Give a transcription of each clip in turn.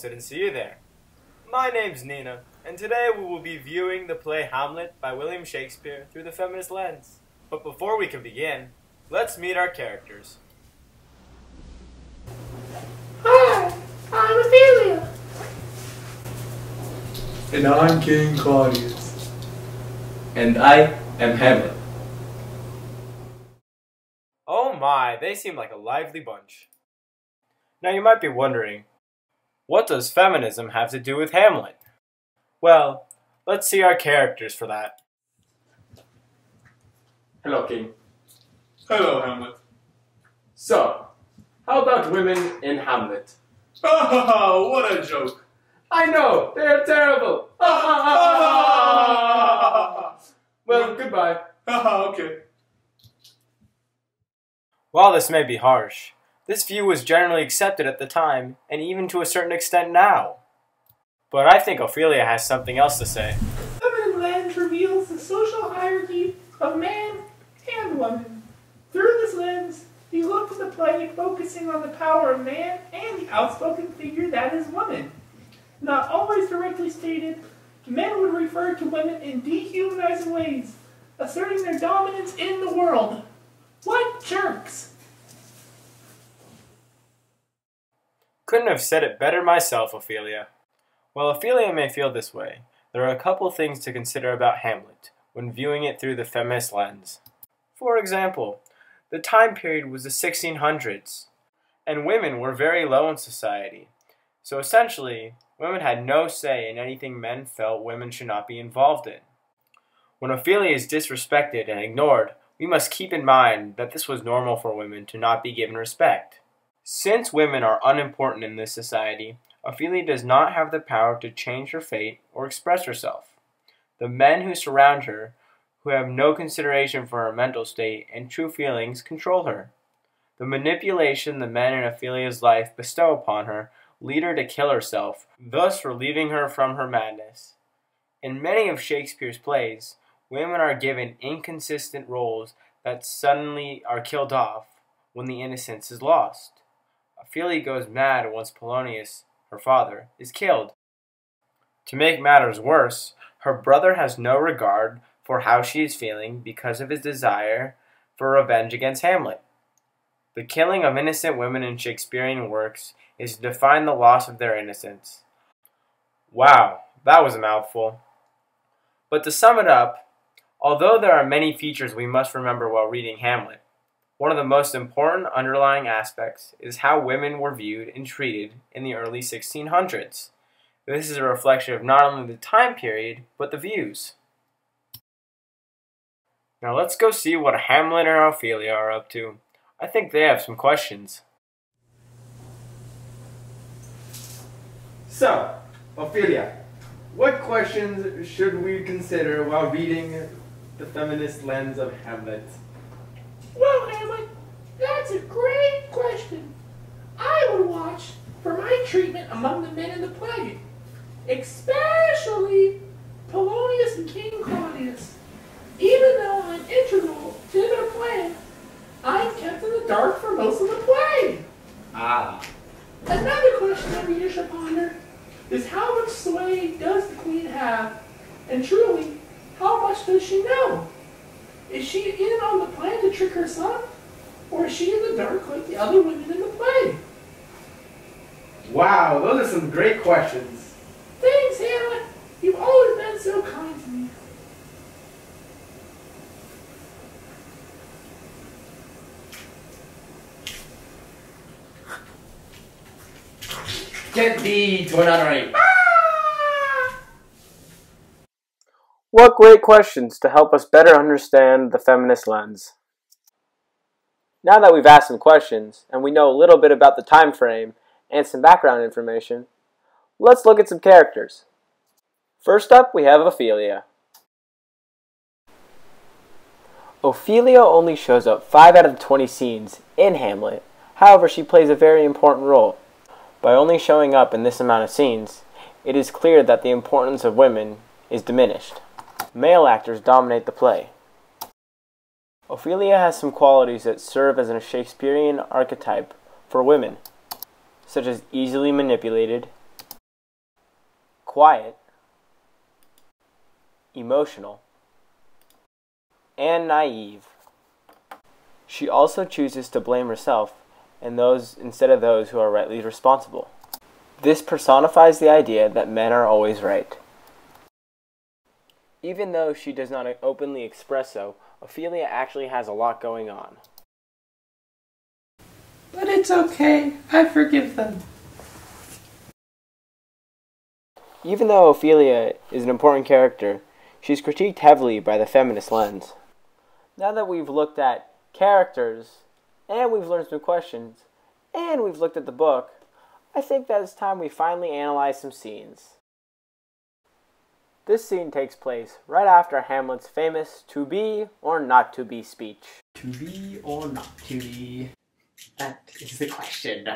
excited to see you there. My name's Nina, and today we will be viewing the play Hamlet by William Shakespeare through the feminist lens. But before we can begin, let's meet our characters. Hi, I'm Ophelia. And I'm King Claudius. And I am Hamlet. Oh my, they seem like a lively bunch. Now you might be wondering, what does feminism have to do with Hamlet? Well, let's see our characters for that. Hello, King. Hello, Hamlet. So, how about women in Hamlet? Oh, what a joke. I know, they're terrible. Well, goodbye. Okay. While this may be harsh, this view was generally accepted at the time, and even to a certain extent now. But I think Ophelia has something else to say. Feminine lens reveals the social hierarchy of man and woman. Through this lens, we look at the play focusing on the power of man and the outspoken figure that is woman. Not always directly stated, men would refer to women in dehumanizing ways, asserting their dominance in the world. What jerks! Couldn't have said it better myself, Ophelia. While Ophelia may feel this way, there are a couple things to consider about Hamlet when viewing it through the feminist lens. For example, the time period was the 1600s, and women were very low in society. So essentially, women had no say in anything men felt women should not be involved in. When Ophelia is disrespected and ignored, we must keep in mind that this was normal for women to not be given respect. Since women are unimportant in this society, Ophelia does not have the power to change her fate or express herself. The men who surround her, who have no consideration for her mental state and true feelings, control her. The manipulation the men in Ophelia's life bestow upon her lead her to kill herself, thus relieving her from her madness. In many of Shakespeare's plays, women are given inconsistent roles that suddenly are killed off when the innocence is lost. Ophelia goes mad once Polonius, her father, is killed. To make matters worse, her brother has no regard for how she is feeling because of his desire for revenge against Hamlet. The killing of innocent women in Shakespearean works is to define the loss of their innocence. Wow, that was a mouthful. But to sum it up, although there are many features we must remember while reading Hamlet, one of the most important underlying aspects is how women were viewed and treated in the early 1600s. This is a reflection of not only the time period, but the views. Now let's go see what Hamlet and Ophelia are up to. I think they have some questions. So, Ophelia, what questions should we consider while reading the feminist lens of Hamlet? Well, Hamlet, that's a great question. I would watch for my treatment among the men in the play, especially Polonius and King Claudius. Even though I'm integral to their plan, I'm kept in the dark for most of the play. Another question that readers should ponder is how much sway does the queen have? And truly, how much does she know? Is she in on the plan to trick her son? Or is she in the dark like the other women in the play? Wow, those are some great questions. Thanks, Hamlet. You've always been so kind to me. Get thee to a nunnery. What great questions to help us better understand the feminist lens. Now that we've asked some questions, and we know a little bit about the time frame and some background information, let's look at some characters. First up, we have Ophelia. Ophelia only shows up 5 out of the 20 scenes in Hamlet. However, she plays a very important role. By only showing up in this amount of scenes, it is clear that the importance of women is diminished. Male actors dominate the play. Ophelia has some qualities that serve as a Shakespearean archetype for women, such as easily manipulated, quiet, emotional, and naive. She also chooses to blame herself and those instead of those who are rightly responsible. This personifies the idea that men are always right. Even though she does not openly express so, Ophelia actually has a lot going on. But it's okay, I forgive them. Even though Ophelia is an important character, she's critiqued heavily by the feminist lens. Now that we've looked at characters, and we've learned some questions, and we've looked at the book, I think that it's time we finally analyze some scenes. This scene takes place right after Hamlet's famous to be or not to be speech. To be or not to be? That is the question.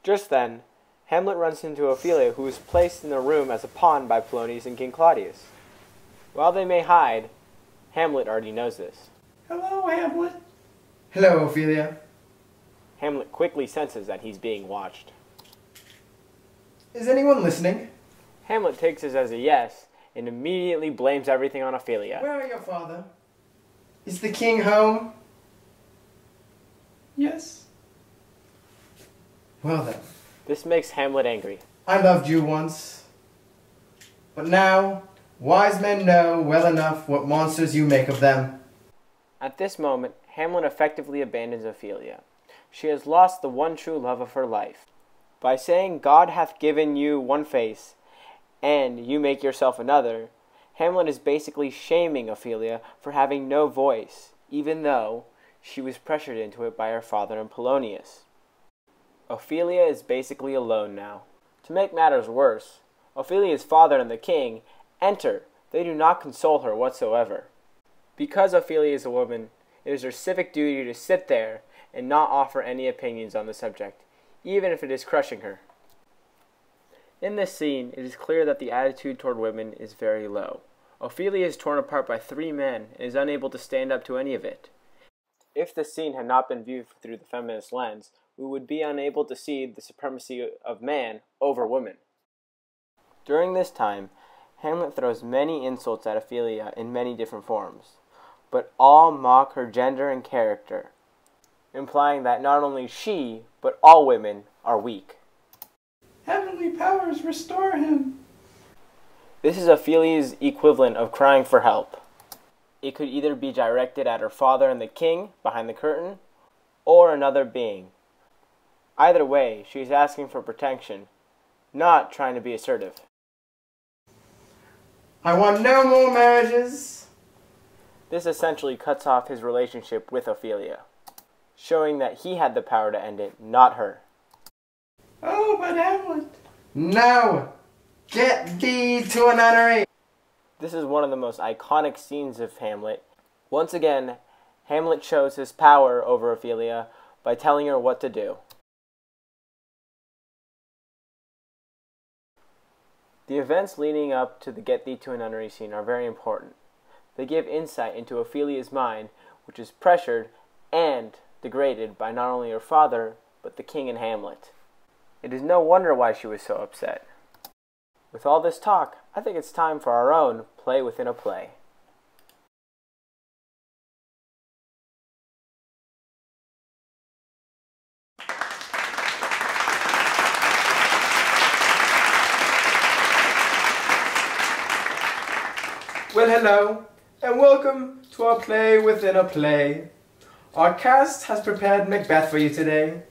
Just then, Hamlet runs into Ophelia, who is placed in the room as a pawn by Polonius and King Claudius. While they may hide, Hamlet already knows this. Hello, Hamlet. Hello, Ophelia. Hamlet quickly senses that he's being watched. Is anyone listening? Hamlet takes this as a yes and immediately blames everything on Ophelia. Where are your father? Is the king home? Yes. Well then. This makes Hamlet angry. I loved you once. But now, wise men know well enough what monsters you make of them. At this moment, Hamlet effectively abandons Ophelia. She has lost the one true love of her life. By saying God hath given you one face, and you make yourself another, Hamlet is basically shaming Ophelia for having no voice, even though she was pressured into it by her father and Polonius. Ophelia is basically alone now. To make matters worse, Ophelia's father and the king enter. They do not console her whatsoever. Because Ophelia is a woman, it is her civic duty to sit there and not offer any opinions on the subject, even if it is crushing her. In this scene, it is clear that the attitude toward women is very low. Ophelia is torn apart by 3 men and is unable to stand up to any of it. If the scene had not been viewed through the feminist lens, we would be unable to see the supremacy of man over woman. During this time, Hamlet throws many insults at Ophelia in many different forms, but all mock her gender and character, implying that not only she, but all women are weak. Heavenly powers restore him. This is Ophelia's equivalent of crying for help. It could either be directed at her father and the king behind the curtain, or another being. Either way, she is asking for protection, not trying to be assertive. I want no more marriages. This essentially cuts off his relationship with Ophelia, showing that he had the power to end it, not her. Oh, but Hamlet. No! Get thee to a nunnery! This is one of the most iconic scenes of Hamlet. Once again, Hamlet shows his power over Ophelia by telling her what to do. The events leading up to the Get Thee to a Nunnery scene are very important. They give insight into Ophelia's mind, which is pressured and degraded by not only her father, but the king and Hamlet. It is no wonder why she was so upset. With all this talk, I think it's time for our own play within a play. Well, hello, and welcome to our play within a play. Our cast has prepared Macbeth for you today,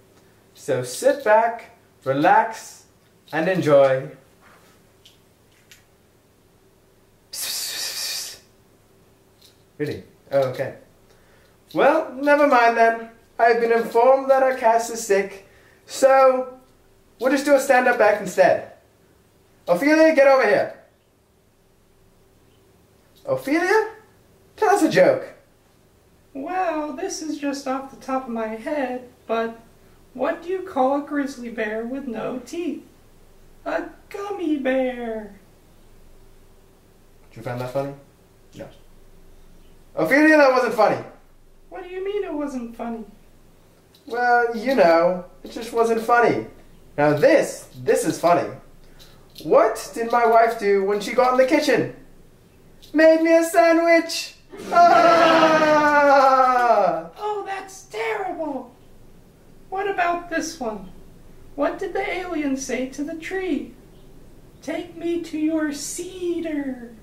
so sit back, relax, and enjoy. Really? Oh, okay. Well, never mind then. I've been informed that our cast is sick, so we'll just do a stand-up act instead. Ophelia, get over here. Ophelia, tell us a joke. Well, this is just off the top of my head, but what do you call a grizzly bear with no teeth? A gummy bear. Did you find that funny? No. Ophelia, that wasn't funny. What do you mean it wasn't funny? Well, you know, it just wasn't funny. Now this is funny. What did my wife do when she got in the kitchen? Made me a sandwich! Ah! Oh, that's terrible. What about this one? What did the alien say to the tree? Take me to your cedar.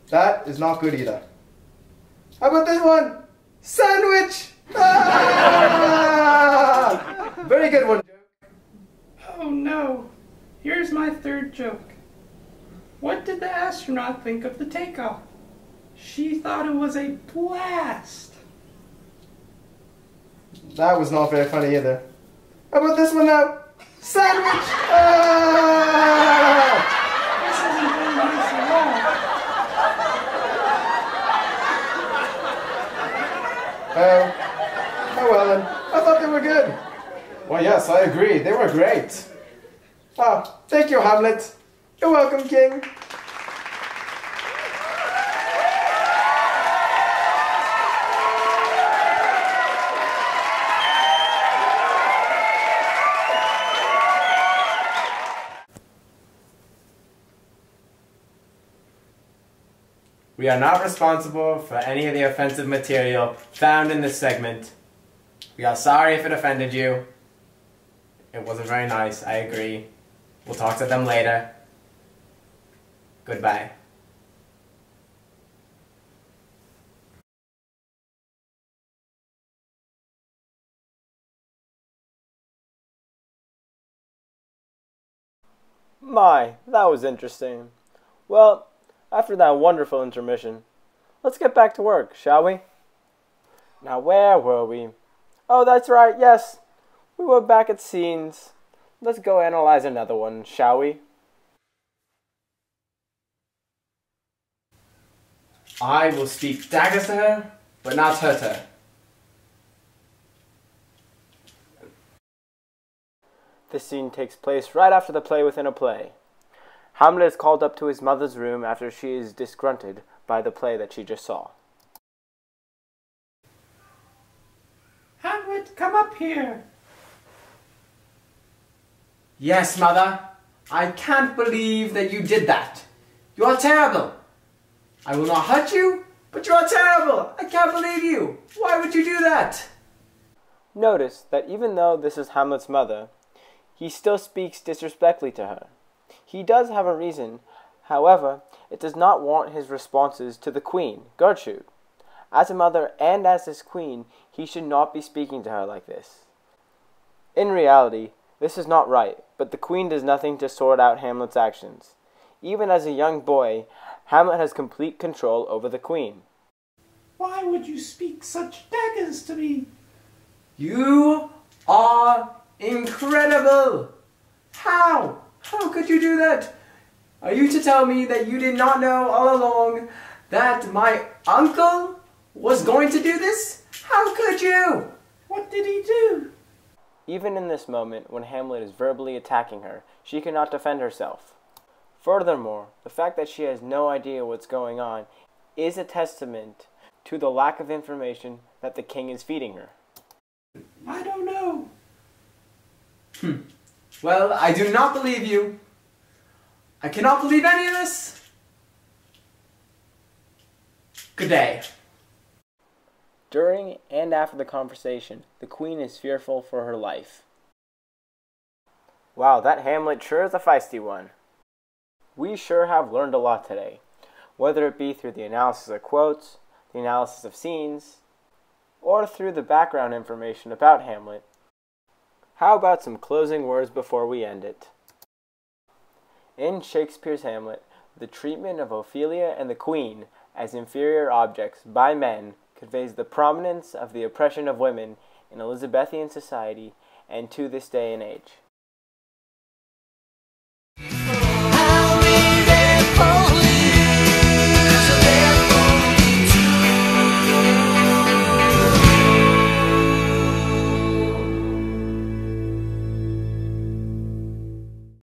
That is not good either. How about this one? Sandwich! Ah! Very good one. Oh no. Here's my third joke. What did the astronaut think of the takeoff? She thought it was a blast. That was not very funny either. How about this one now? Sandwich! Ah! This isn't very nice at all. Oh well then. I thought they were good. Well, yes, I agree. They were great. Ah, thank you, Hamlet. You're welcome, King. We are not responsible for any of the offensive material found in this segment. We are sorry if it offended you. It wasn't very nice, I agree. We'll talk to them later. Goodbye. My, that was interesting. Well, after that wonderful intermission, let's get back to work, shall we? Now, where were we? Oh, that's right, yes. We were back at scenes. Let's go analyze another one, shall we? I will speak daggers to her, but not hurt her. This scene takes place right after the play within a play. Hamlet is called up to his mother's room after she is disgruntled by the play that she just saw. Hamlet, come up here. Yes, Mother. I can't believe that you did that. You are terrible. I will not hurt you, but you are terrible. I can't believe you. Why would you do that? Notice that even though this is Hamlet's mother, he still speaks disrespectfully to her. He does have a reason. However, it does not warrant his responses to the queen, Gertrude. As a mother and as his queen, he should not be speaking to her like this. In reality, this is not right, but the queen does nothing to sort out Hamlet's actions. Even as a young boy, Hamlet has complete control over the queen. Why would you speak such daggers to me? You are incredible! How? How could you do that? Are you to tell me that you did not know all along that my uncle was going to do this? How could you? What did he do? Even in this moment, when Hamlet is verbally attacking her, she cannot defend herself. Furthermore, the fact that she has no idea what's going on is a testament to the lack of information that the king is feeding her. I don't know. Well, I do not believe you. I cannot believe any of this. Good day. During and after the conversation, the queen is fearful for her life. Wow, that Hamlet sure is a feisty one. We sure have learned a lot today, whether it be through the analysis of quotes, the analysis of scenes, or through the background information about Hamlet. How about some closing words before we end it? In Shakespeare's Hamlet, the treatment of Ophelia and the Queen as inferior objects by men conveys the prominence of the oppression of women in Elizabethan society and to this day and age.